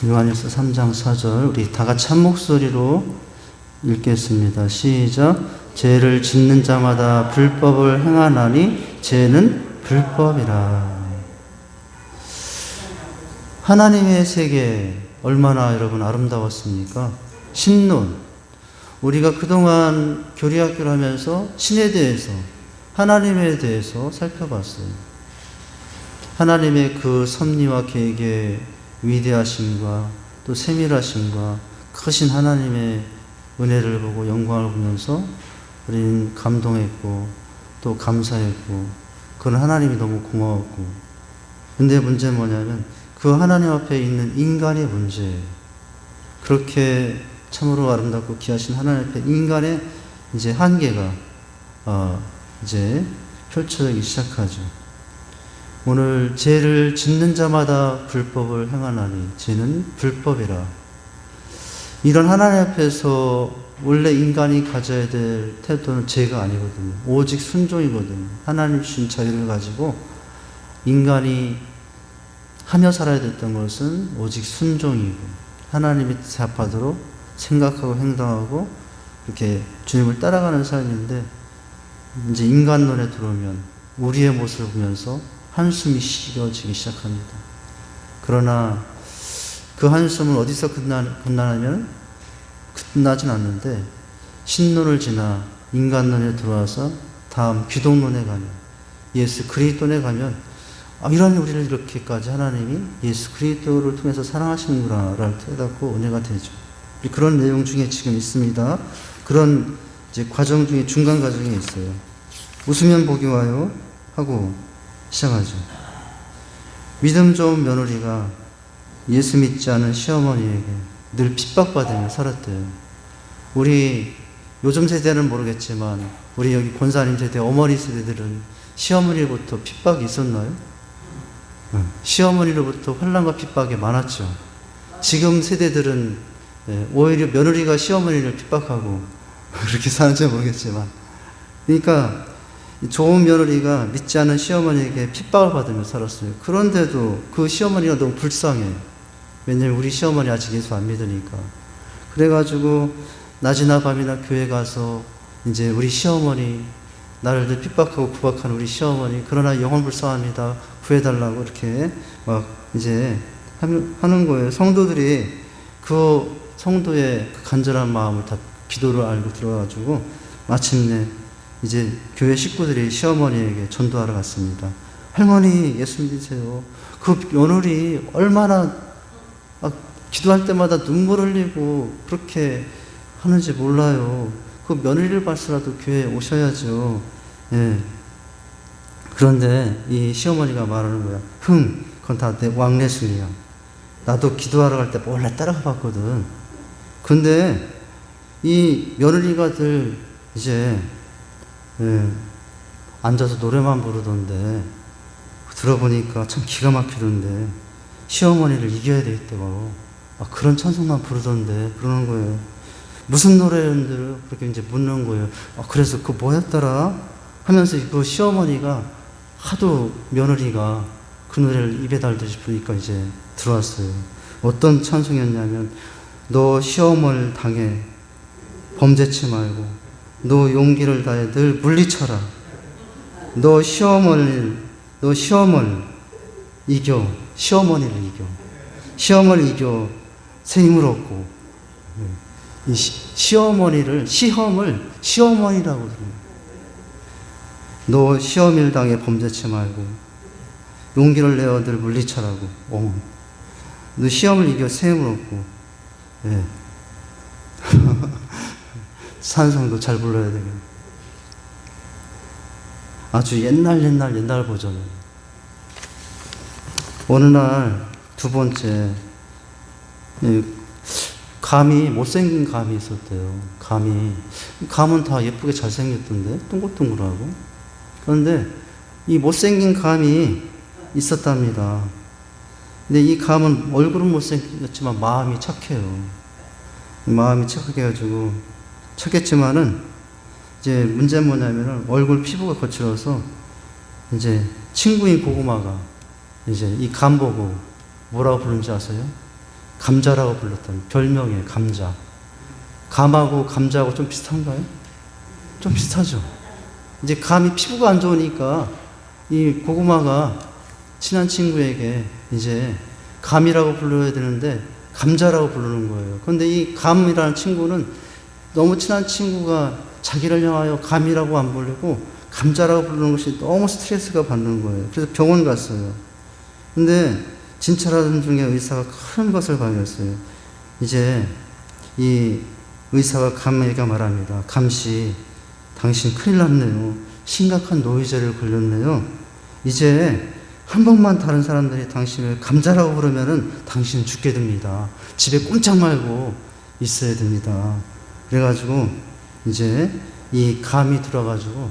요한일서 3장 4절 우리 다 같이 한 목소리로 읽겠습니다. 시작. 죄를 짓는 자마다 불법을 행하나니 죄는 불법이라. 하나님의 세계 얼마나 여러분 아름다웠습니까? 신론. 우리가 그동안 교리학교를 하면서 신에 대해서, 하나님에 대해서 살펴봤어요. 하나님의 그 섭리와 계획의 위대하심과 또 세밀하심과 크신 하나님의 은혜를 보고 영광을 보면서 우리는 감동했고 또 감사했고 그런 하나님이 너무 고마웠고, 근데 문제는 뭐냐면 그 하나님 앞에 있는 인간의 문제예요. 그렇게 참으로 아름답고 귀하신 하나님 앞에 인간의 이제 한계가 이제 펼쳐지기 시작하죠. 오늘 죄를 짓는 자마다 불법을 행하나니 죄는 불법이라. 이런 하나님 앞에서 원래 인간이 가져야 될 태도는 죄가 아니거든요. 오직 순종이거든요. 하나님 주신 자유를 가지고 인간이 하며 살아야 됐던 것은 오직 순종이고 하나님이 대합하도록 생각하고 행동하고 이렇게 주님을 따라가는 삶인데, 이제 인간론에 들어오면 우리의 모습을 보면서 한숨이 쉬어지기 시작합니다. 그러나 그 한숨은 어디서 끝나냐면 끝나진 않는데 신론을 지나 인간론에 들어와서 다음 기독론에 가면, 예수 그리스도에 가면 이런 우리를 이렇게까지 하나님이 예수 그리스도를 통해서 사랑하시는구나 라를 깨닫고 은혜가 되죠. 그런 내용 중에 지금 있습니다. 그런 이제 과정 중에 중간 과정이 있어요. 웃으면 복이 와요 하고 시작하죠. 믿음 좋은 며느리가 예수 믿지 않은 시어머니에게 늘 핍박받으며 살았대요. 우리 요즘 세대는 모르겠지만 우리 여기 권사님 세대, 어머니 세대들은 시어머니로부터 핍박이 있었나요? 시어머니로부터 환난과 핍박이 많았죠. 지금 세대들은 오히려 며느리가 시어머니를 핍박하고 그렇게 사는지 모르겠지만, 그러니까 좋은 며느리가 믿지 않은 시어머니에게 핍박을 받으며 살았어요. 그런데도 그 시어머니가 너무 불쌍해. 왜냐면 우리 시어머니 아직 예수 안 믿으니까. 그래가지고 낮이나 밤이나 교회 가서 이제 우리 시어머니, 나를 늘 핍박하고 구박하는 우리 시어머니, 그러나 영혼 불쌍합니다, 구해달라고 이렇게 막 이제 하는 거예요. 성도들이 그 성도의 그 간절한 마음을 다 기도를 알고 들어가지고 마침내 이제 교회 식구들이 시어머니에게 전도하러 갔습니다. 할머니 예수 믿으세요. 그 며느리 얼마나 기도할 때마다 눈물 흘리고 그렇게 하는지 몰라요. 그 며느리를 봐서라도 교회에 오셔야죠. 예. 그런데 이 시어머니가 말하는 거야. 그건 다 내 왕래술이야. 나도 기도하러 갈 때 몰래 따라가 봤거든. 근데 이 며느리가들 이제 앉아서 노래만 부르던데 들어보니까 참 기가 막히던데 시어머니를 이겨야 되겠다고 그런 찬송만 부르던데 그러는 거예요. 무슨 노래인들 그렇게 이제 묻는 거예요. 그래서 그 뭐였더라 하면서 그 시어머니가 하도 며느리가 그 노래를 입에 달듯이 부르니까 이제 들어왔어요. 어떤 찬송이었냐면, 너 시험을 당해 범죄치 말고 너 용기를 다해 늘 물리쳐라. 너 시험을 이겨. 시어머니를 이겨. 시험을 이겨 새 힘을 얻고. 이 시험을 시어머니라고 그래요. 너 시험을 당해 범죄치 말고 용기를 내어 늘 물리쳐라고. 너 시험을 이겨 새 힘을 얻고. 예. 산성도 잘 불러야 되겠네. 아주 옛날 버전이에요. 어느 날 두 번째 감이, 못생긴 감이 있었대요. 감은 다 예쁘게 잘생겼던데 둥글둥글하고. 그런데 이 못생긴 감이 있었답니다. 근데 이 감은 얼굴은 못생겼지만 마음이 착해요. 마음이 착하게 해가지고 착했지만은 이제 문제는 뭐냐면은 얼굴 피부가 거칠어서 이제 친구인 고구마가 이제 이 감 보고 뭐라고 부르는지 아세요? 감자라고 불렀던 별명이에요. 감자. 감하고 감자하고 좀 비슷한가요? 좀 비슷하죠. 이제 감이 피부가 안 좋으니까 이 고구마가 친한 친구에게 이제 감이라고 불러야 되는데 감자라고 부르는 거예요. 그런데 이 감이라는 친구는 너무 친한 친구가 자기를 향하여 감이라고 안 부르고 감자라고 부르는 것이 너무 스트레스가 받는 거예요. 그래서 병원 갔어요. 근데 진찰하던 중에 의사가 큰 것을 발견했어요. 이제 이 의사가 감에게 말합니다. 감씨, 당신 큰일 났네요. 심각한 노이즈를 걸렸네요. 이제 한 번만 다른 사람들이 당신을 감자라고 부르면은 당신은 죽게 됩니다. 집에 꼼짝 말고 있어야 됩니다. 그래가지고 이제 이 감이 들어가지고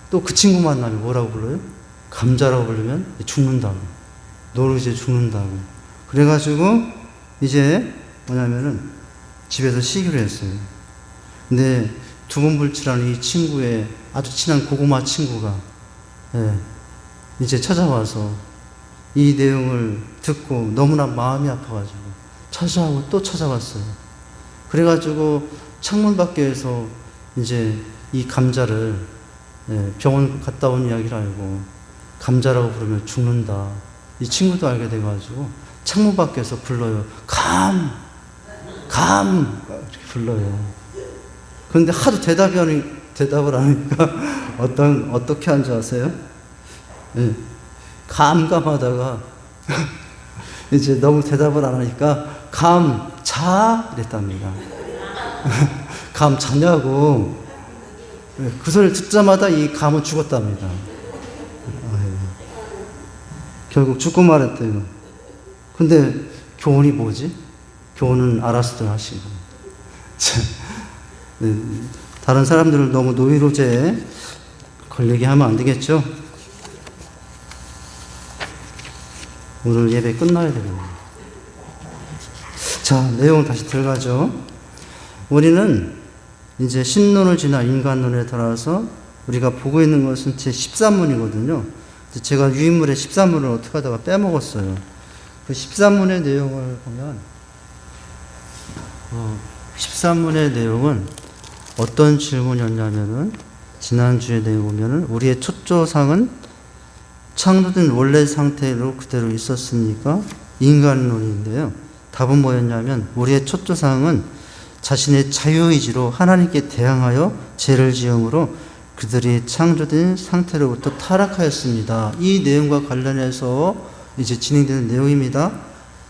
또 그 친구 만나면 뭐라고 불러요? 감자라고 부르면 죽는다고. 노이즈에 죽는다고. 그래가지고 이제 뭐냐면은 집에서 쉬기로 했어요. 근데 두문불출하는 이 친구의 아주 친한 고구마 친구가 이제 찾아와서 이 내용을 듣고 너무나 마음이 아파가지고 찾아오고 또 찾아왔어요. 그래가지고 창문 밖에서 이제 이 감자를 병원 갔다 온 이야기를 알고 감자라고 부르면 죽는다. 이 친구도 알게 돼가지고 창문 밖에서 불러요. 감! 이렇게 불러요. 그런데 하도 대답을 하니까 어떻게 한 줄 아세요? 감감하다가 이제 너무 대답을 안 하니까 감자 이랬답니다. 감자냐고. 그 소리를 듣자마자 이 감은 죽었답니다. 결국 죽고 말았대요. 근데 교훈이 뭐지? 교훈은 알아서들 하시고. 다른 사람들을 너무 노이로제에 걸리게 하면 안 되겠죠? 오늘 예배 끝나야 되겠네요. 자, 내용 다시 들어가죠. 우리는 이제 신론을 지나 인간론에 따라서 우리가 보고 있는 것은 제 13문이거든요. 제가 유인물의 13문을 어떻게 하다가 빼먹었어요. 그 13문의 내용을 보면 13문의 내용은 어떤 질문이었냐면은 지난주에 내용 보면은 우리의 초조상은 창조된 원래 상태로 그대로 있었습니까? 인간론인데요. 답은 뭐였냐면 우리의 초조상은 자신의 자유의지로 하나님께 대항하여 죄를 지음으로 그들이 창조된 상태로부터 타락하였습니다. 이 내용과 관련해서 이제 진행되는 내용입니다.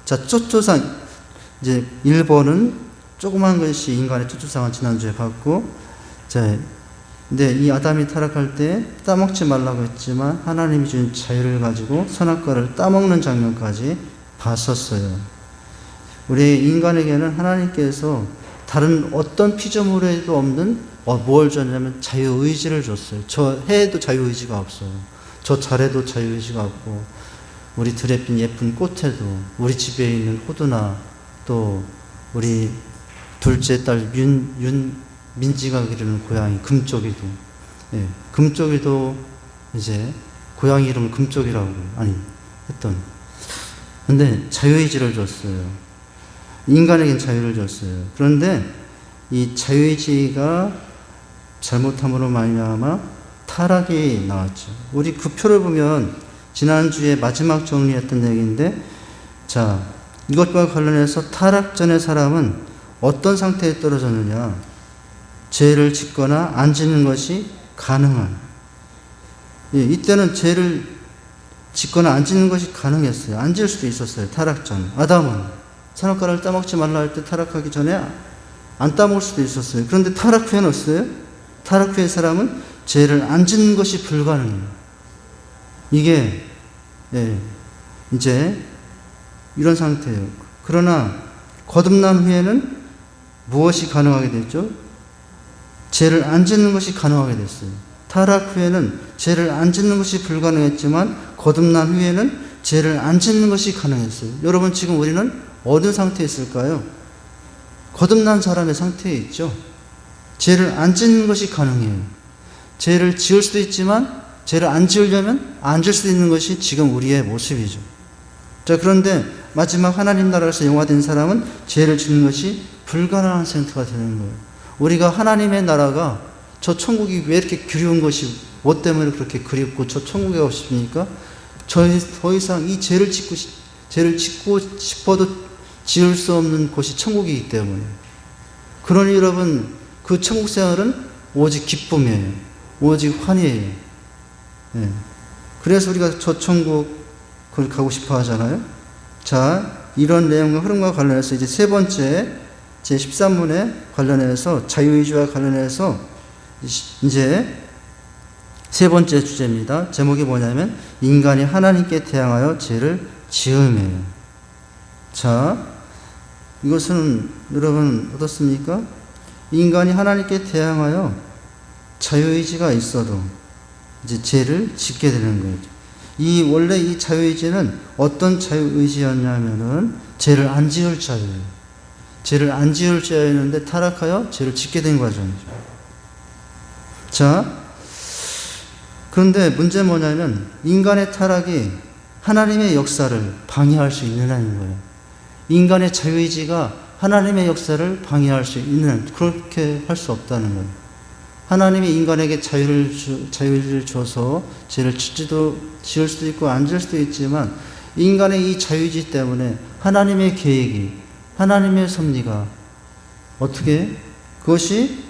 자, 초조상 이제 1번은 조그만 것이 인간의 초조상을 지난주에 봤고, 자, 근데 이 아담이 타락할 때 따먹지 말라고 했지만 하나님이 준 자유를 가지고 선악과를 따먹는 장면까지 봤었어요. 우리 인간에게는 하나님께서 다른 어떤 피조물에도 없는 뭘 줬냐면 자유의지를 줬어요. 저 해에도 자유의지가 없어요. 저 잘해도 자유의지가 없고, 우리 들에 핀 예쁜 꽃에도, 우리 집에 있는 호두나 또 우리 둘째 딸 민지가 기르는 고양이 금쪽이도, 금쪽이도 이제 고양이 이름을 금쪽이라고 했던. 근데 자유의지를 줬어요. 인간에겐 자유를 줬어요. 그런데 이 자유의지가 잘못함으로 말미암아 타락이 나왔죠. 우리 그 표를 보면 지난주에 마지막 정리했던 얘기인데, 자, 이것과 관련해서 타락 전의 사람은 어떤 상태에 떨어졌느냐? 죄를 짓거나 안 짓는 것이 가능한. 이때는 죄를 짓거나 안 짓는 것이 가능했어요. 안 지을 수도 있었어요. 타락 전. 아담은 선악과를 따먹지 말라 할 때 타락하기 전에 안 따먹을 수도 있었어요. 그런데 타락 후에는 어땠어요? 타락 후의 사람은 죄를 안 짓는 것이 불가능해요. 이게 이제 이런 상태예요. 그러나 거듭난 후에는 무엇이 가능하게 됐죠? 죄를 안 짓는 것이 가능하게 됐어요. 타락 후에는 죄를 안 짓는 것이 불가능했지만 거듭난 후에는 죄를 안 짓는 것이 가능했어요. 여러분, 지금 우리는 어느 상태에 있을까요? 거듭난 사람의 상태에 있죠. 죄를 안 짓는 것이 가능해요. 죄를 지을 수도 있지만 죄를 안 지으려면 안 지을 수 있는 것이 지금 우리의 모습이죠. 자, 그런데 마지막 하나님 나라에서 영화된 사람은 죄를 짓는 것이 불가능한 상태가 되는 거예요. 우리가 하나님의 나라가 저 천국이 왜 이렇게 그리운 것이 뭐 때문에 그렇게 그립고 저 천국에 가고 싶습니까? 더 이상 이 죄를 짓고 싶어도 지을 수 없는 곳이 천국이기 때문에. 그러니 여러분, 그 천국 생활은 오직 기쁨이에요. 오직 환희예요. 예. 그래서 우리가 저 천국을 가고 싶어 하잖아요. 자, 이런 내용과 흐름과 관련해서 이제 세 번째 제 13문에 관련해서 자유의지와 관련해서 이제 세 번째 주제입니다. 제목이 뭐냐면 인간이 하나님께 대항하여 죄를 지음이에요. 자, 이것은 여러분 어떻습니까? 인간이 하나님께 대항하여 자유의지가 있어도 이제 죄를 짓게 되는 거죠. 원래 이 자유의지는 어떤 자유의지였냐면은 죄를 안 지을 자유예요. 죄를 안 지을 자였는데 타락하여 죄를 짓게 된 과정이죠. 자, 그런데 문제는 뭐냐면 인간의 타락이 하나님의 역사를 방해할 수 있느냐는 거예요. 인간의 자유의지가 하나님의 역사를 방해할 수 있는, 그렇게 할 수 없다는 거예요. 하나님이 인간에게 자유를 줘서 죄를 지을 수도 있고 안 지을 수도 있지만 인간의 이 자유의지 때문에 하나님의 계획이, 하나님의 섭리가 어떻게 그것이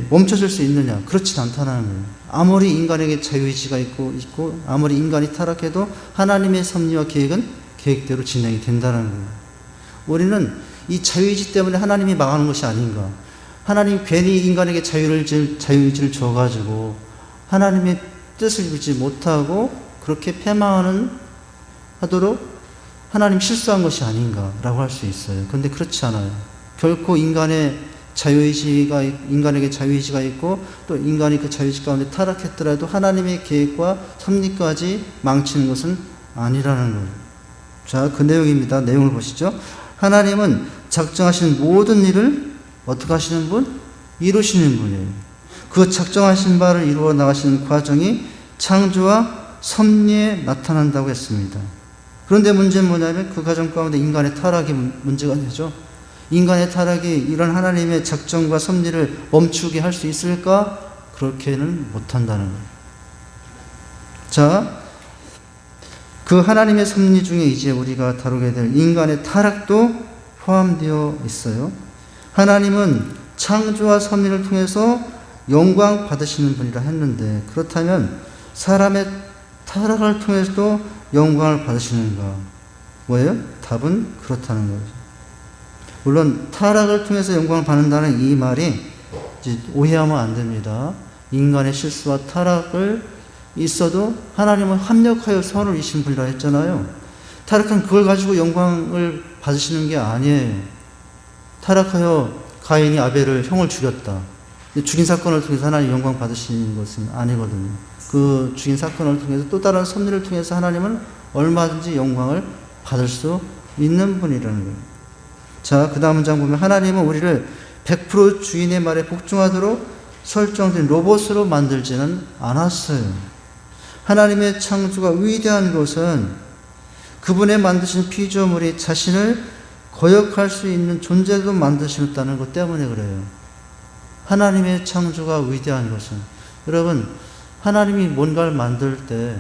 멈춰질 수 있느냐? 그렇진 않다는 거예요. 아무리 인간에게 자유의지가 있고 아무리 인간이 타락해도 하나님의 섭리와 계획은 계획대로 진행이 된다는 거예요. 우리는 이 자유의지 때문에 하나님이 망하는 것이 아닌가. 하나님 괜히 인간에게 자유의지를 줘가지고 하나님의 뜻을 이루지 못하고 그렇게 하도록 하나님 실수한 것이 아닌가라고 할 수 있어요. 그런데 그렇지 않아요. 결코 인간에게 자유의지가 있고 또 인간이 그 자유의지 가운데 타락했더라도 하나님의 계획과 섭리까지 망치는 것은 아니라는 거예요. 자, 그 내용입니다. 내용을 보시죠. 하나님은 작정하신 모든 일을 어떻게 하시는 분? 이루시는 분이에요. 그 작정하신 바를 이루어 나가시는 과정이 창조와 섭리에 나타난다고 했습니다. 그런데 문제는 뭐냐면 그 과정 가운데 인간의 타락이 문제가 되죠. 인간의 타락이 이런 하나님의 작정과 섭리를 멈추게 할 수 있을까? 그렇게는 못한다는 거예요. 자, 그 하나님의 섭리 중에 이제 우리가 다루게 될 인간의 타락도 포함되어 있어요. 하나님은 창조와 섭리를 통해서 영광 받으시는 분이라 했는데 그렇다면 사람의 타락을 통해서도 영광을 받으시는가? 뭐예요? 답은 그렇다는 거죠. 물론 타락을 통해서 영광을 받는다는 이 말이 이제 오해하면 안 됩니다. 인간의 실수와 타락을 있어도 하나님은 합력하여 선을 이루신 분이라 했잖아요. 타락한 그걸 가지고 영광을 받으시는 게 아니에요. 타락하여 가인이 아벨을 형을 죽였다. 죽인 사건을 통해서 하나님 영광 받으시는 것은 아니거든요. 그 죽인 사건을 통해서 또 다른 섭리를 통해서 하나님은 얼마든지 영광을 받을 수 있는 분이라는 거예요. 자, 그 다음 문장 보면 하나님은 우리를 100% 주인의 말에 복종하도록 설정된 로봇으로 만들지는 않았어요. 하나님의 창조가 위대한 것은 그분의 만드신 피조물이 자신을 거역할 수 있는 존재도 만드셨다는 것 때문에 그래요. 하나님의 창조가 위대한 것은, 여러분, 하나님이 뭔가를 만들 때,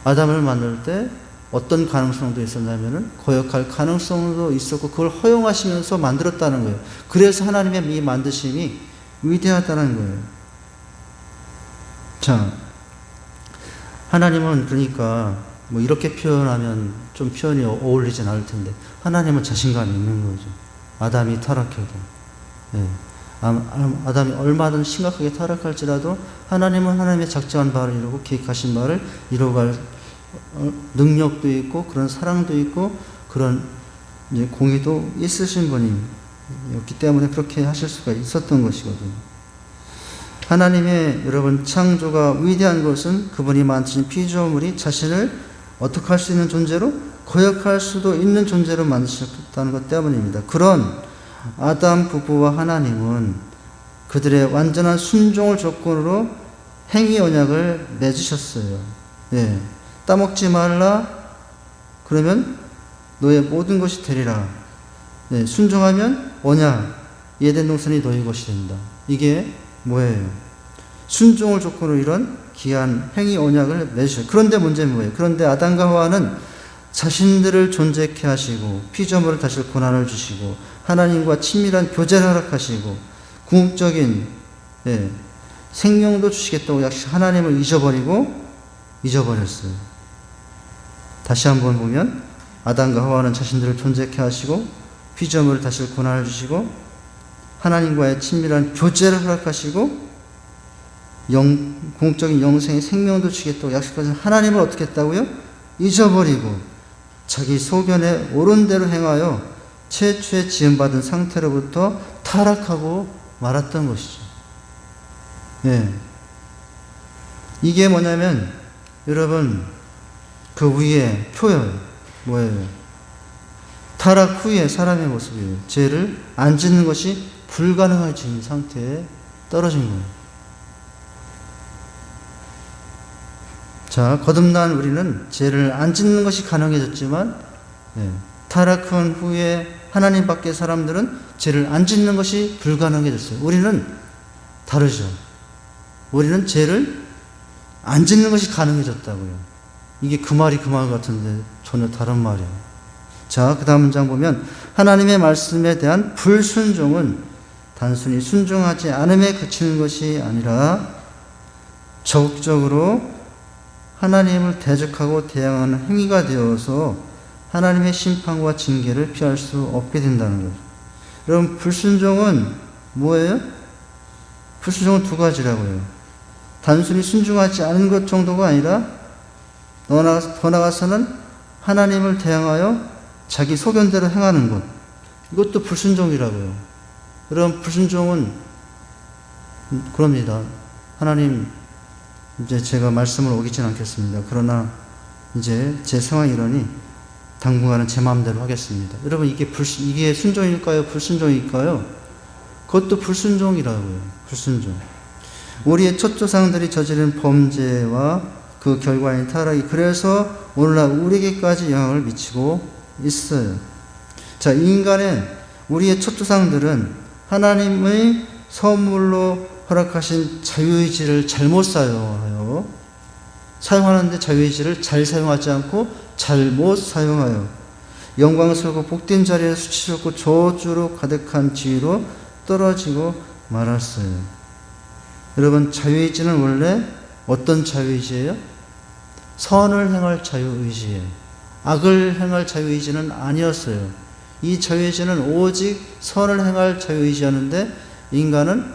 아담을 만들 때 어떤 가능성도 있었냐면은 거역할 가능성도 있었고 그걸 허용하시면서 만들었다는 거예요. 그래서 하나님의 이 만드심이 위대하다는 거예요. 자, 하나님은 그러니까 뭐 이렇게 표현하면 좀 표현이 어울리진 않을 텐데 하나님은 자신감이 있는 거죠. 아담이 타락해도. 네. 아담이 얼마든 심각하게 타락할지라도 하나님은 하나님의 작정한 바를 이루고 계획하신 바를 이루어갈 능력도 있고 그런 사랑도 있고 그런 이제 공의도 있으신 분이었기 때문에 그렇게 하실 수가 있었던 것이거든요. 하나님의 여러분 창조가 위대한 것은 그분이 만드신 피조물이 자신을 어떻게 할 수 있는 존재로 거역할 수도 있는 존재로 만드셨다는 것 때문입니다. 그런 아담 부부와 하나님은 그들의 완전한 순종을 조건으로 행위 언약을 맺으셨어요. 네. 따먹지 말라 그러면 너의 모든 것이 되리라. 네, 순종하면 언약, 에덴 동산이 너희 것이 된다. 이게 뭐예요? 순종을 조건으로 이런 귀한 행위 언약을 맺으셔요. 그런데 문제는 뭐예요? 그런데 아담과 하와는 자신들을 존재케 하시고 피조물을 다실 고난을 주시고 하나님과 친밀한 교제를 허락하시고 궁극적인 생명도 주시겠다고 약속 하나님을 잊어버렸어요. 다시 한번 보면 아담과 하와는 자신들을 존재케 하시고 피조물을 다실 고난을 주시고 하나님과의 친밀한 교제를 허락하시고 궁극적인 영생의 생명도 주시겠다고 약속하신 하나님을 어떻게 했다고요? 잊어버리고 자기 소견에 옳은 대로 행하여 최초에 지음받은 상태로부터 타락하고 말았던 것이죠. 이게 뭐냐면 여러분 그 위에 표현 뭐예요? 타락 후에 사람의 모습이에요. 죄를 안 짓는 것이 불가능해진 상태에 떨어진 거예요. 자, 거듭난 우리는 죄를 안 짓는 것이 가능해졌지만 타락한 후에 하나님 밖의 사람들은 죄를 안 짓는 것이 불가능해졌어요. 우리는 다르죠. 우리는 죄를 안 짓는 것이 가능해졌다고요. 이게 그 말이 그 말 같은데 전혀 다른 말이에요. 자, 그 다음 문장 보면 하나님의 말씀에 대한 불순종은 단순히 순종하지 않음에 그치는 것이 아니라 적극적으로 하나님을 대적하고 대항하는 행위가 되어서 하나님의 심판과 징계를 피할 수 없게 된다는 거죠. 여러분, 불순종은 뭐예요? 불순종은 두 가지라고요. 단순히 순종하지 않은 것 정도가 아니라 더 나아가서는 하나님을 대항하여 자기 소견대로 행하는 것. 이것도 불순종이라고요. 여러분, 불순종은 그럽니다. 하나님, 이제 제가 말씀을 어기진 않겠습니다. 그러나 이제 제 상황이 이러니 당분간은 제 마음대로 하겠습니다. 여러분, 이게 순종일까요? 불순종일까요? 그것도 불순종이라고요. 불순종. 우리의 첫 조상들이 저지른 범죄와 그 결과인 타락이 그래서 오늘날 우리에게까지 영향을 미치고 있어요. 자, 인간의 우리의 첫 조상들은 하나님의 선물로 허락하신 자유의지를 잘못 사용하는데 자유의지를 잘 사용하지 않고 잘못 사용하여 영광스럽고 복된 자리에 수치스럽고 저주로 가득한 지위로 떨어지고 말았어요. 여러분, 자유의지는 원래 어떤 자유의지예요? 선을 행할 자유의지예요. 악을 행할 자유의지는 아니었어요. 이 자유의지는 오직 선을 행할 자유의지였는데 인간은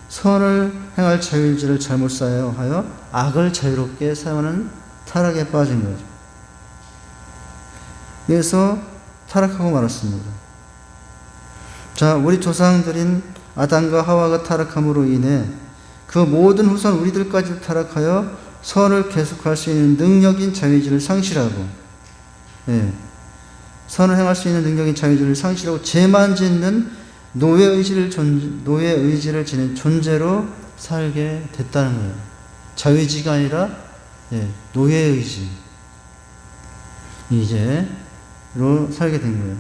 선을 행할 자유의지를 잘못 사용하여 악을 자유롭게 사용하는 타락에 빠진 거죠. 그래서 타락하고 말았습니다. 자, 우리 조상들인 아담과 하와가 타락함으로 인해 그 모든 후손 우리들까지 타락하여 선을 계속할 수 있는 능력인 자유의지를 상실하고 선을 행할 수 있는 능력인 자유의지를 상실하고 죄만 짓는 노예의지를 지닌 존재로 살게 됐다는 거예요. 자유의지가 아니라 노예의지 이제로 살게 된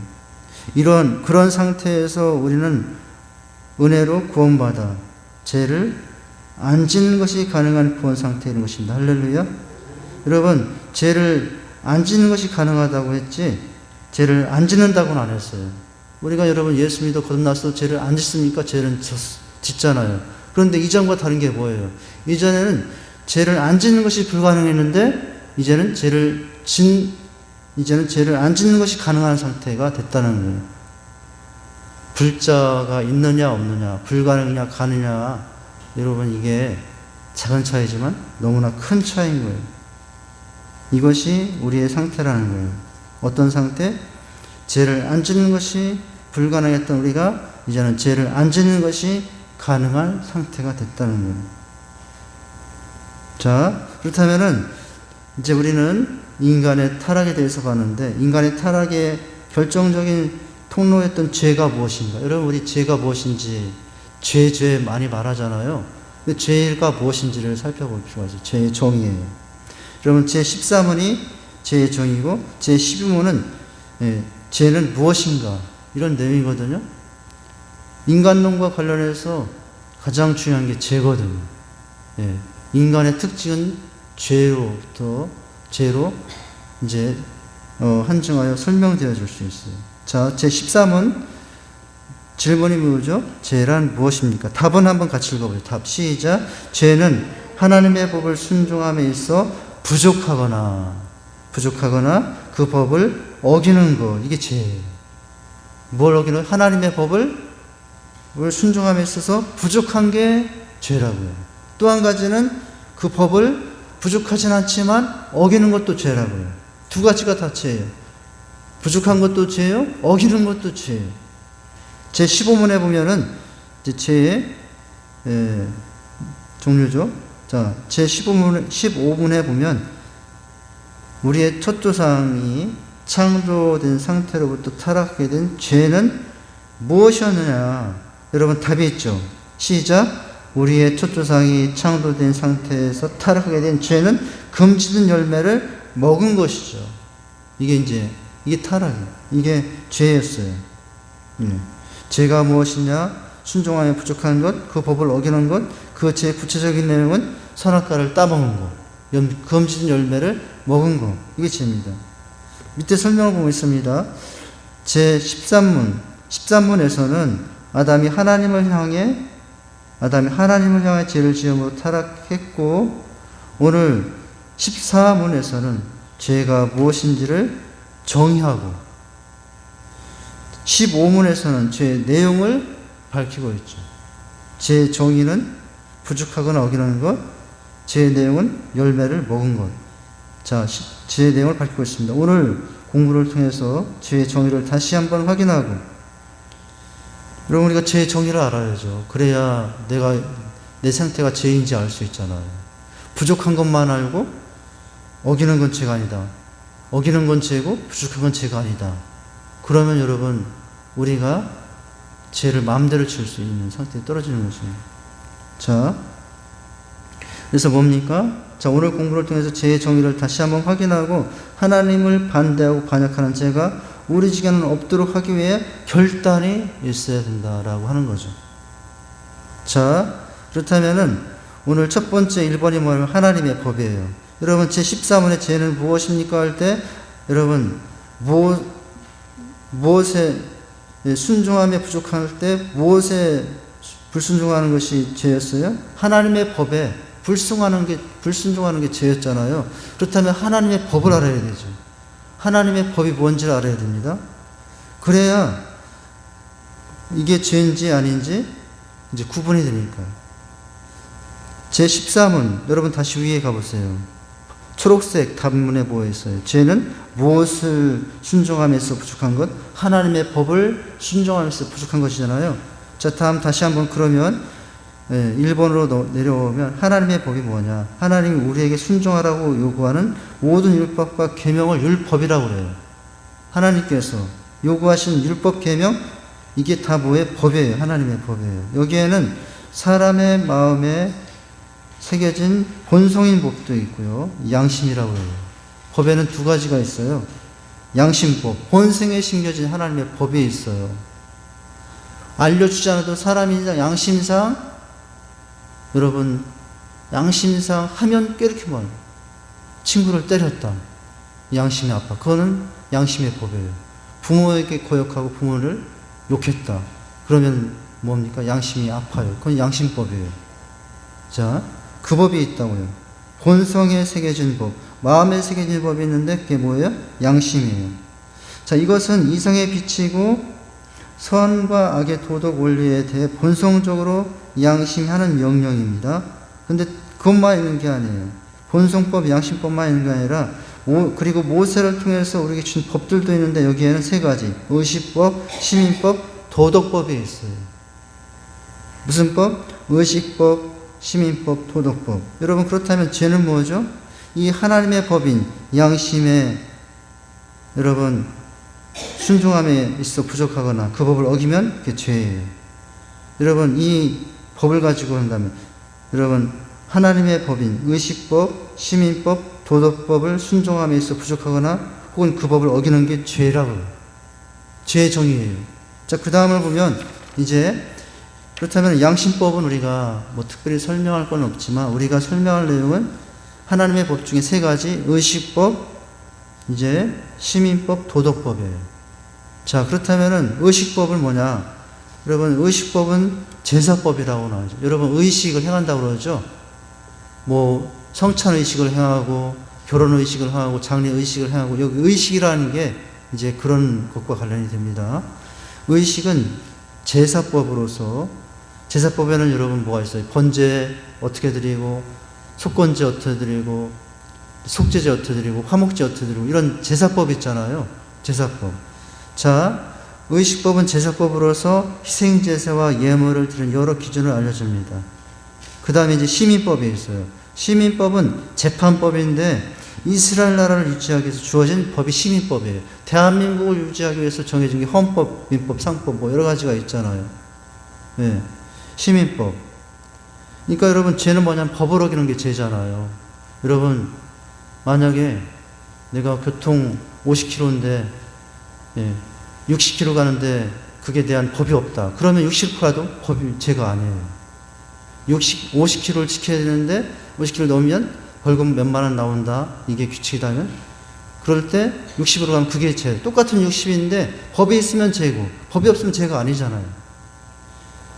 거예요. 그런 상태에서 우리는 은혜로 구원받아 죄를 안 짓는 것이 가능한 구원 상태에 있는 것입니다. 할렐루야. 여러분, 죄를 안 짓는 것이 가능하다고 했지 죄를 안 짓는다고는 안 했어요. 우리가 여러분 예수 믿어 거듭나서 죄를 안 짓습니까? 죄를 짓잖아요. 그런데 이전과 다른 게 뭐예요? 이전에는 죄를 안 짓는 것이 불가능했는데 이제는 죄를 안 짓는 것이 가능한 상태가 됐다는 거예요. 불자가 있느냐 없느냐, 불가능이냐 가느냐, 여러분 이게 작은 차이지만 너무나 큰 차이인 거예요. 이것이 우리의 상태라는 거예요. 어떤 상태? 죄를 안 짓는 것이 불가능했던 우리가 이제는 죄를 안 짓는 것이 가능한 상태가 됐다는 거예요. 자, 그렇다면은 이제 우리는 인간의 타락에 대해서 봤는데 인간의 타락의 결정적인 통로였던 죄가 무엇인가? 여러분, 우리 죄가 무엇인지 죄 많이 말하잖아요. 근데 죄가 무엇인지를 살펴볼 필요가 있어요. 죄의 종이에요. 여러분, 제 13문이 죄의 종이고 제 12문은 죄는 무엇인가 이런 내용이거든요. 인간론과 관련해서 가장 중요한 게 죄거든요. 인간의 특징은 죄로 이제 한증하여 설명되어 줄 수 있어요. 자, 제 13은 질문이 뭐죠? 죄란 무엇입니까? 답은 한번 같이 읽어보죠. 답 시작. 죄는 하나님의 법을 순종함에 있어 부족하거나 그 법을 어기는 것, 이게 죄예요. 뭘 어기는? 하나님의 법을 순종함에 있어서 부족한 게 죄라고요. 또 한 가지는 그 법을 부족하진 않지만 어기는 것도 죄라고요. 두 가지가 다 죄예요. 부족한 것도 죄예요. 어기는 것도 죄예요. 제 15문에 보면은 이제 죄의 종류죠. 자, 제 15문에 보면 우리의 첫 조상이 창조된 상태로부터 타락하게 된 죄는 무엇이었느냐? 여러분 답이 있죠. 시작. 우리의 첫 조상이 창조된 상태에서 타락하게 된 죄는 금지된 열매를 먹은 것이죠. 이게 타락이에요. 이게 죄였어요. 죄가 무엇이냐? 순종하며 부족한 것, 그 법을 어기는 것, 그 죄의 구체적인 내용은 선악과를 따먹은 것, 금지된 열매를 먹은 것, 이게 죄입니다. 밑에 설명을 보고 있습니다. 제 13문에서는 아담이 하나님을 향해 죄를 지음으로 타락했고, 오늘 14문에서는 죄가 무엇인지를 정의하고, 15문에서는 죄의 내용을 밝히고 있죠. 죄의 정의는 부족하거나 어기는 것, 죄의 내용은 열매를 먹은 것. 자, 죄의 내용을 밝히고 있습니다. 오늘 공부를 통해서 죄의 정의를 다시 한번 확인하고, 여러분, 우리가 죄의 정의를 알아야죠. 그래야 내 상태가 죄인지 알 수 있잖아요. 부족한 것만 알고 어기는 건 죄가 아니다. 어기는 건 죄고 부족한 건 죄가 아니다. 그러면 여러분, 우리가 죄를 마음대로 지을 수 있는 상태에 떨어지는 것입니다. 자, 그래서 뭡니까? 자, 오늘 공부를 통해서 죄의 정의를 다시 한번 확인하고, 하나님을 반대하고 반역하는 죄가 우리 지경은 없도록 하기 위해 결단이 있어야 된다라고 하는 거죠. 자, 그렇다면은 오늘 첫 번째 1번이 뭐냐면 하나님의 법이에요. 여러분, 제 13문의 죄는 무엇입니까? 할 때, 여러분, 무엇에 순종함에 부족할 때 무엇에 불순종하는 것이 죄였어요? 하나님의 법에 불순종하는 게 죄였잖아요. 그렇다면 하나님의 법을 알아야 되죠. 하나님의 법이 뭔지를 알아야 됩니다. 그래야 이게 죄인지 아닌지 이제 구분이 되니까요. 제 13문, 여러분 다시 위에 가보세요. 초록색 답문에 뭐가 있어요? 죄는 무엇을 순종하면서 부족한 것? 하나님의 법을 순종하면서 부족한 것이잖아요. 자, 다음 다시 한번 그러면 1번으로 내려오면 하나님의 법이 뭐냐? 하나님이 우리에게 순종하라고 요구하는 모든 율법과 계명을 율법이라고 그래요. 하나님께서 요구하신 율법 계명, 이게 다 뭐예요? 법이에요. 하나님의 법이에요. 여기에는 사람의 마음에 새겨진 본성인 법도 있고요. 양심이라고 해요. 법에는 두 가지가 있어요. 양심법, 본성에 심겨진 하나님의 법이 있어요. 알려주지 않아도 사람이 양심상, 여러분, 양심상 하면 깨르치면 친구를 때렸다. 양심이 아파. 그거는 양심의 법이에요. 부모에게 거역하고 부모를 욕했다. 그러면 뭡니까? 양심이 아파요. 그건 양심법이에요. 자, 그 법이 있다고요. 본성에 새겨진 법, 마음에 새겨진 법이 있는데 그게 뭐예요? 양심이에요. 자, 이것은 이성에 비치고 선과 악의 도덕 원리에 대해 본성적으로 양심이 하는 명령입니다. 근데 그것만 있는 게 아니에요. 본성법, 양심법만 있는 게 아니라 그리고 모세를 통해서 우리에게 준 법들도 있는데 여기에는 세 가지. 의식법, 시민법, 도덕법이 있어요. 무슨 법? 의식법, 시민법, 도덕법. 여러분, 그렇다면 죄는 뭐죠? 이 하나님의 법인 양심에 여러분 순종함에 있어 부족하거나 그 법을 어기면 그게 죄예요. 여러분, 이 법을 가지고 한다면 여러분 하나님의 법인 의식법, 시민법, 도덕법을 순종함에 있어 부족하거나 혹은 그 법을 어기는 게 죄라고. 죄의 정의예요. 자, 그 다음을 보면 이제 그렇다면 양심법은 우리가 뭐 특별히 설명할 건 없지만 우리가 설명할 내용은 하나님의 법 중에 세 가지, 의식법, 이제 시민법, 도덕법이에요. 자, 그렇다면은 의식법은 뭐냐? 여러분, 의식법은 제사법이라고 나오죠. 여러분, 의식을 행한다고 그러죠? 뭐 성찬 의식을 행하고 결혼 의식을 행하고 장례 의식을 행하고, 여기 의식이라는 게 이제 그런 것과 관련이 됩니다. 의식은 제사법으로서, 제사법에는 여러분 뭐가 있어요? 번제 어떻게 드리고, 속건제 어떻게 드리고, 속죄제 어떻게 드리고, 화목제 어떻게 드리고, 이런 제사법 있잖아요. 제사법. 자, 의식법은 제사법으로서 희생제사와 예물을 드리는 여러 기준을 알려줍니다. 그 다음에 이제 시민법이 있어요. 시민법은 재판법인데 이스라엘 나라를 유지하기 위해서 주어진 법이 시민법이에요. 대한민국을 유지하기 위해서 정해진 게 헌법, 민법, 상법 뭐 여러 가지가 있잖아요. 네. 시민법. 그러니까 여러분, 죄는 뭐냐면 법을 어기는 게 죄잖아요. 여러분, 만약에 내가 교통 50km인데 60km 가는데 그게 대한 법이 없다. 그러면 60km라도 법이 죄가 아니에요. 50km를 지켜야 되는데 50km 넘으면 벌금 몇만 원 나온다. 이게 규칙이다면, 그럴 때 60으로 가면 그게 죄. 똑같은 60인데 법이 있으면 죄고 법이 없으면 죄가 아니잖아요.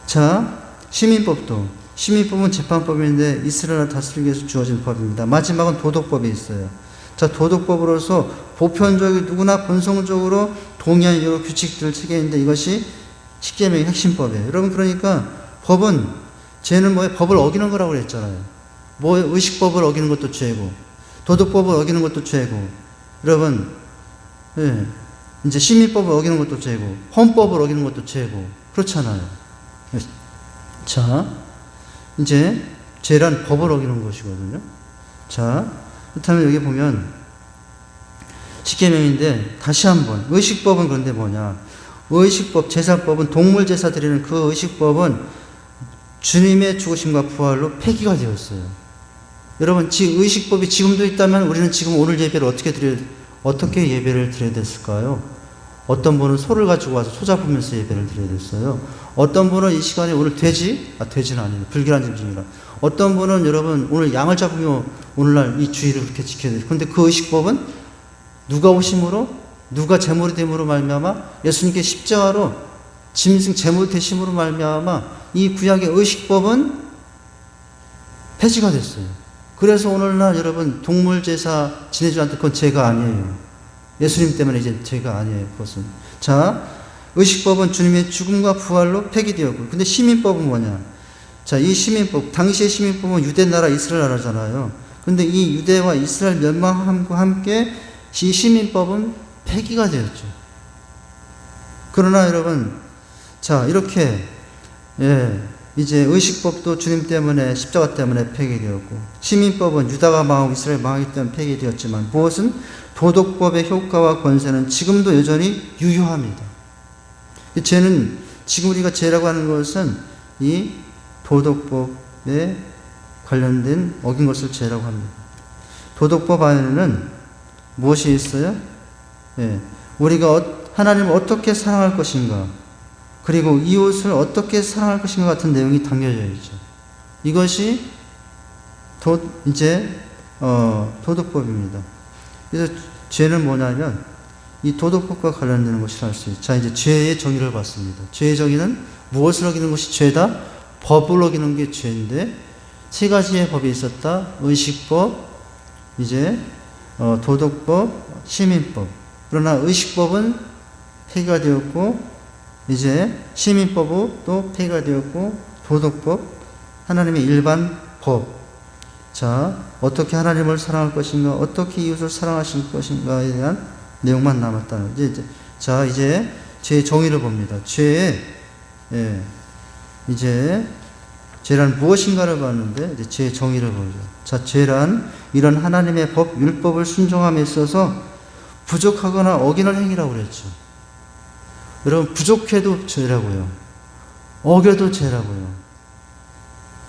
자, 시민법도, 시민법은 재판법인데 이스라엘을 다스리기 위해서 주어진 법입니다. 마지막은 도덕법이 있어요. 자, 도덕법으로서 보편적이 누구나 본성적으로 동의한 여러 규칙들을 체계했는데 이것이 십계명의 핵심법이에요. 여러분, 그러니까 법은, 죄는 뭐예요? 법을 어기는 거라고 그랬잖아요. 뭐 의식법을 어기는 것도 죄고 도덕법을 어기는 것도 죄고, 여러분, 이제 시민법을 어기는 것도 죄고 헌법을 어기는 것도 죄고, 그렇잖아요. 자, 이제 죄란 법을 어기는 것이거든요. 자, 그렇다면 여기 보면 십계명인데 다시 한번, 의식법은 그런데 뭐냐? 의식법, 제사법은 동물 제사 드리는 그 의식법은 주님의 죽으심과 부활로 폐기가 되었어요. 여러분, 의식법이 지금도 있다면 우리는 지금 오늘 예배를 어떻게 예배를 드려야 됐을까요? 어떤 분은 소를 가지고 와서 소 잡으면서 예배를 드려야 됐어요. 어떤 분은 이 시간에 오늘 돼지는 아니에요. 불길한 짐승이라. 어떤 분은 여러분 오늘 양을 잡으며 오늘날 이 주의를 그렇게 지켜야 돼요. 그런데 그 의식법은 누가 오심으로, 누가 제물이 됨으로 말미암아, 예수님께 십자가로 짐승 제물 되심으로 말미암아 이 구약의 의식법은 폐지가 됐어요. 그래서 오늘날 여러분 동물 제사 지내지 않는 그건 죄가 아니에요. 예수님 때문에 이제 죄가 아니에요. 그것은. 자, 의식법은 주님의 죽음과 부활로 폐기되었고, 근데 시민법은 뭐냐? 자, 이 시민법, 당시의 시민법은 유대 나라, 이스라엘 나라잖아요. 근데 이 유대와 이스라엘 멸망함과 함께 이 시민법은 폐기가 되었죠. 그러나 여러분, 자, 이렇게, 이제 의식법도 주님 때문에, 십자가 때문에 폐기되었고, 시민법은 유다가 망하고 이스라엘 망하기 때문에 폐기되었지만, 무엇은? 도덕법의 효과와 권세는 지금도 여전히 유효합니다. 죄는, 지금 우리가 죄라고 하는 것은 이 도덕법에 관련된 어긴 것을 죄라고 합니다. 도덕법 안에는 무엇이 있어요? 우리가 하나님을 어떻게 사랑할 것인가, 그리고 이웃을 어떻게 사랑할 것인가 같은 내용이 담겨져 있죠. 이것이 도덕법입니다. 그래서 죄는 뭐냐면 이 도덕법과 관련되는 것이라 할 수 있죠. 자, 이제 죄의 정의를 봤습니다. 죄의 정의는 무엇을 어기는 것이 죄다? 법을 어기는 게 죄인데, 세 가지의 법이 있었다. 의식법, 이제 도덕법, 시민법. 그러나 의식법은 폐기가 되었고, 이제 시민법도 폐기가 되었고, 도덕법, 하나님의 일반 법. 자, 어떻게 하나님을 사랑할 것인가, 어떻게 이웃을 사랑하실 것인가에 대한 내용만 남았다는 거죠. 자, 이제 죄의 정의를 봅니다. 이제 죄란 무엇인가를 봤는데, 이제 죄의 정의를 보죠. 자, 죄란 이런 하나님의 법, 율법을 순종함에 있어서 부족하거나 어기는 행위라고 그랬죠. 여러분, 부족해도 죄라고요. 어겨도 죄라고요.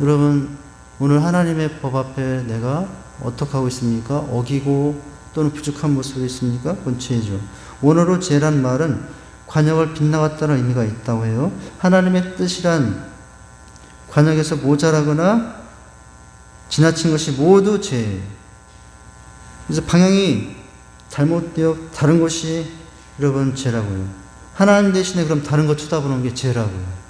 여러분, 오늘 하나님의 법 앞에 내가 어떻게 하고 있습니까? 어기고 또는 부족한 모습이 있습니까? 그건 죄죠. 원어로 죄란 말은 관역을 빗나갔다는 의미가 있다고 해요. 하나님의 뜻이란 관역에서 모자라거나 지나친 것이 모두 죄예요. 그래서 방향이 잘못되어 다른 것이 여러분 죄라고요. 하나님 대신에 그럼 다른 거 쳐다보는 게 죄라고요.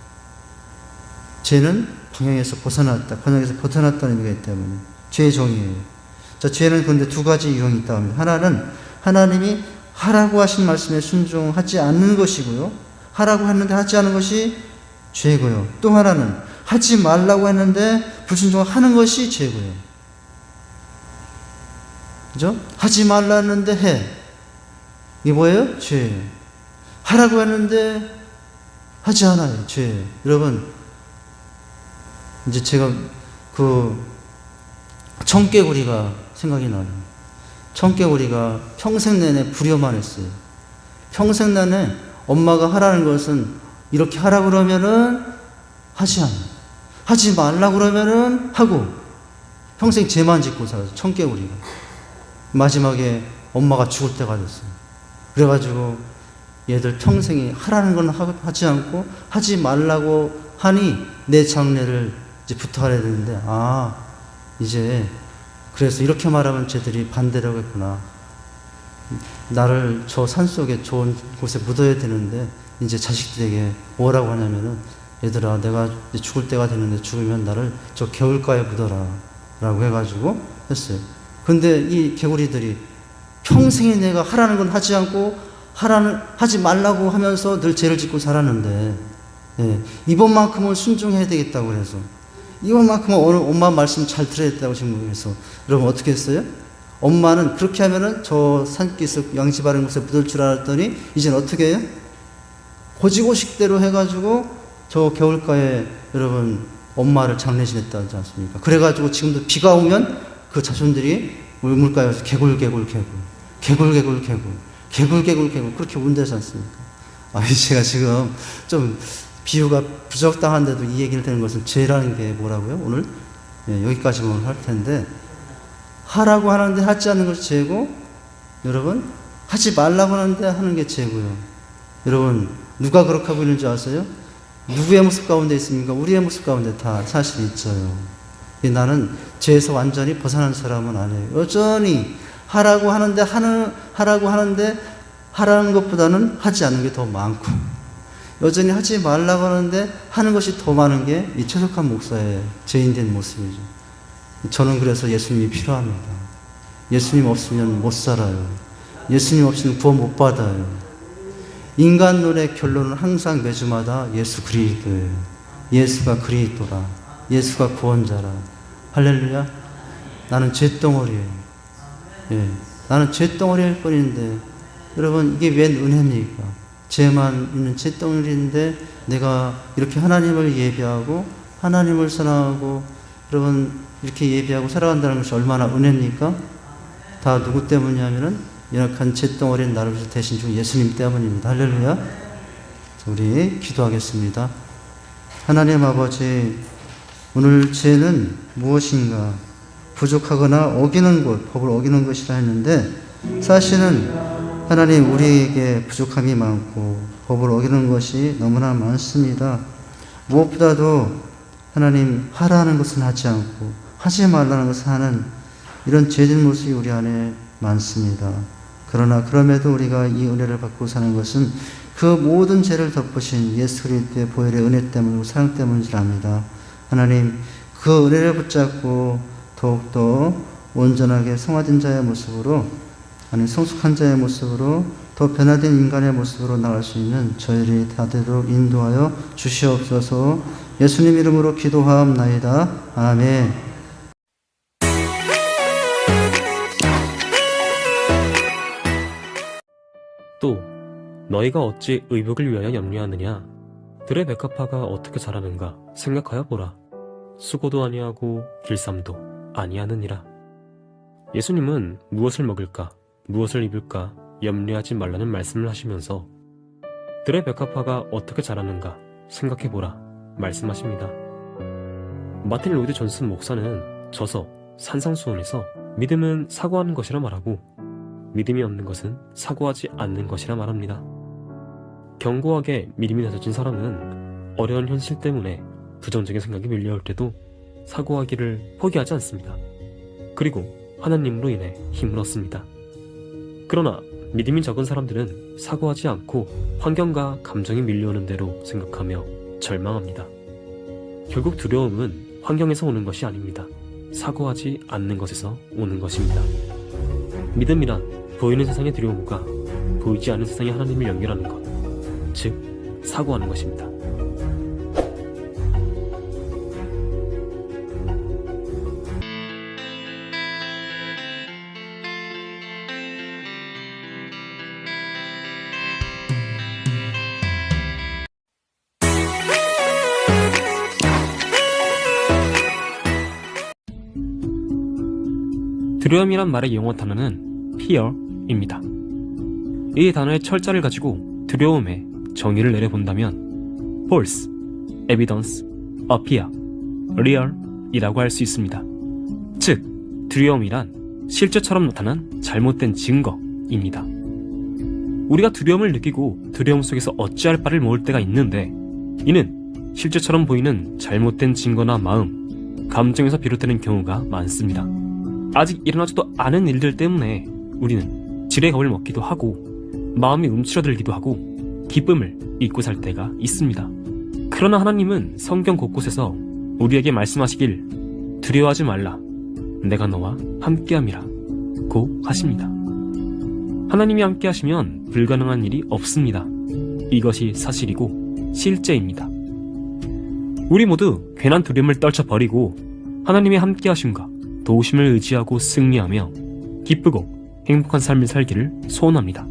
죄는 방향에서 벗어났다, 관역에서 벗어났다는 의미가 있기 때문에 죄의 종이에요. 자, 죄는 그런데 두 가지 유형이 있다고 합니다. 하나는 하나님이 하라고 하신 말씀에 순종하지 않는 것이고요. 하라고 했는데 하지 않은 것이 죄고요. 또 하나는 하지 말라고 했는데 불순종하는 것이 죄고요. 그죠? 하지 말라 했는데 해. 이게 뭐예요? 죄예요. 하라고 했는데 하지 않아요. 죄예요. 여러분, 이제 제가 청개구리가 생각이 나요. 청개구리가 평생 내내 부려만 했어요. 평생 내내 엄마가 하라는 것은 이렇게 하라 그러면은 하지 않아요. 하지 말라 그러면은 하고 평생 죄만 짓고 살았어요. 청개구리가. 마지막에 엄마가 죽을 때가 됐어요. 그래가지고 얘들 평생에 하라는 건 하지 않고 하지 말라고 하니 내 장래를 이제 부탁해야 되는데, 이제 그래서 이렇게 말하면 쟤들이 반대를 하겠구나. 나를 저 산속에 좋은 곳에 묻어야 되는데 이제 자식들에게 뭐라고 하냐면은, 얘들아, 내가 이제 죽을 때가 되는데 죽으면 나를 저 개울가에 묻어라 라고 해가지고 했어요. 근데 이 개구리들이 평생에 내가 하라는 건 하지 않고 하지 말라고 하면서 늘 죄를 짓고 살았는데, 이번만큼은 순종해야 되겠다고 그래서, 이번만큼은 오늘 엄마 말씀 잘 들어야 된다고 생각해서, 여러분 어떻게 했어요? 엄마는 그렇게 하면은 저 산기슭 양지 바른 곳에 묻을 줄 알았더니 이제는 어떻게 해요? 고지고식대로 해가지고 저 겨울가에 여러분 엄마를 장례 지냈다 하지 않습니까? 그래가지고 지금도 비가 오면 그 자손들이 물가에서 개굴 그렇게 운대지 않습니까? 제가 지금 좀 비유가 부적당한데도 이 얘기를 되는 것은 죄라는 게 뭐라고요? 오늘 여기까지만 할 텐데, 하라고 하는데 하지 않는 것이 죄고, 여러분 하지 말라고 하는데 하는 게 죄고요. 여러분 누가 그렇게 하고 있는지 아세요? 누구의 모습 가운데 있습니까? 우리의 모습 가운데 다 사실 있어요. 나는 죄에서 완전히 벗어난 사람은 아니에요. 여전히 하라고 하는데 하라는 것보다는 하지 않는 게 더 많고, 여전히 하지 말라고 하는데 하는 것이 더 많은 게 이 최석한 목사의 죄인된 모습이죠. 저는 그래서 예수님이 필요합니다. 예수님 없으면 못 살아요. 예수님 없이는 구원 못 받아요. 인간론의 결론은 항상 매주마다 예수 그리스도예요. 예수가 그리스도라. 예수가 구원자라. 할렐루야. 나는 죄덩어리예요. 나는 죄덩어리일 뿐인데, 여러분 이게 웬 은혜입니까? 죄만 있는 죄덩어리인데 내가 이렇게 하나님을 예배하고 하나님을 사랑하고 여러분 이렇게 예배하고 살아간다는 것이 얼마나 은혜입니까? 다 누구 때문이냐면은 연약한 죄덩어리인 나를 위해서 대신 준 예수님 때문입니다. 할렐루야. 우리 기도하겠습니다. 하나님 아버지, 오늘 죄는 무엇인가? 부족하거나 어기는 것, 법을 어기는 것이라 했는데, 사실은 하나님 우리에게 부족함이 많고 법을 어기는 것이 너무나 많습니다. 무엇보다도 하나님 하라는 것은 하지 않고 하지 말라는 것을 하는 이런 죄진 모습이 우리 안에 많습니다. 그러나 그럼에도 우리가 이 은혜를 받고 사는 것은 그 모든 죄를 덮으신 예수 그리스도의 보혈의 은혜 때문이고 사랑 때문이라 합니다. 하나님 그 은혜를 붙잡고 더욱더 온전하게 성화된 자의 모습으로, 아니 성숙한 자의 모습으로, 더 변화된 인간의 모습으로 나갈 수 있는 저희들이 다 되도록 인도하여 주시옵소서. 예수님 이름으로 기도하옵나이다. 아멘. 또 너희가 어찌 의복을 위하여 염려하느냐? 들의 백합화가 어떻게 자라는가 생각하여 보라. 수고도 아니하고 길쌈도 아니하느니라. 예수님은 무엇을 먹을까, 무엇을 입을까 염려하지 말라는 말씀을 하시면서 들의 백합화가 어떻게 자라는가 생각해보라 말씀하십니다. 마틴 로이드 존슨 목사는 저서 산상수훈에서 믿음은 사고하는 것이라 말하고, 믿음이 없는 것은 사고하지 않는 것이라 말합니다. 견고하게 믿음이 다져진 사람은 어려운 현실 때문에 부정적인 생각이 밀려올 때도 사고하기를 포기하지 않습니다. 그리고 하나님으로 인해 힘을 얻습니다. 그러나 믿음이 적은 사람들은 사고하지 않고 환경과 감정이 밀려오는 대로 생각하며 절망합니다. 결국 두려움은 환경에서 오는 것이 아닙니다. 사고하지 않는 것에서 오는 것입니다. 믿음이란 보이는 세상의 두려움과 보이지 않는 세상의 하나님을 연결하는 것, 즉 사고하는 것입니다. 두려움이란 말의 영어 단어는 fear입니다. 이 단어의 철자를 가지고 두려움의 정의를 내려본다면 false, evidence, appear, real 이라고 할 수 있습니다. 즉, 두려움이란 실제처럼 나타난 잘못된 증거입니다. 우리가 두려움을 느끼고 두려움 속에서 어찌할 바를 모를 때가 있는데, 이는 실제처럼 보이는 잘못된 증거나 마음, 감정에서 비롯되는 경우가 많습니다. 아직 일어나지도 않은 일들 때문에 우리는 지레 겁을 먹기도 하고 마음이 움츠러들기도 하고 기쁨을 잊고 살 때가 있습니다. 그러나 하나님은 성경 곳곳에서 우리에게 말씀하시길 두려워하지 말라, 내가 너와 함께함이라 고 하십니다. 하나님이 함께 하시면 불가능한 일이 없습니다. 이것이 사실이고 실제입니다. 우리 모두 괜한 두려움을 떨쳐버리고 하나님의 함께 하심과 도우심을 의지하고 승리하며 기쁘고 행복한 삶을 살기를 소원합니다.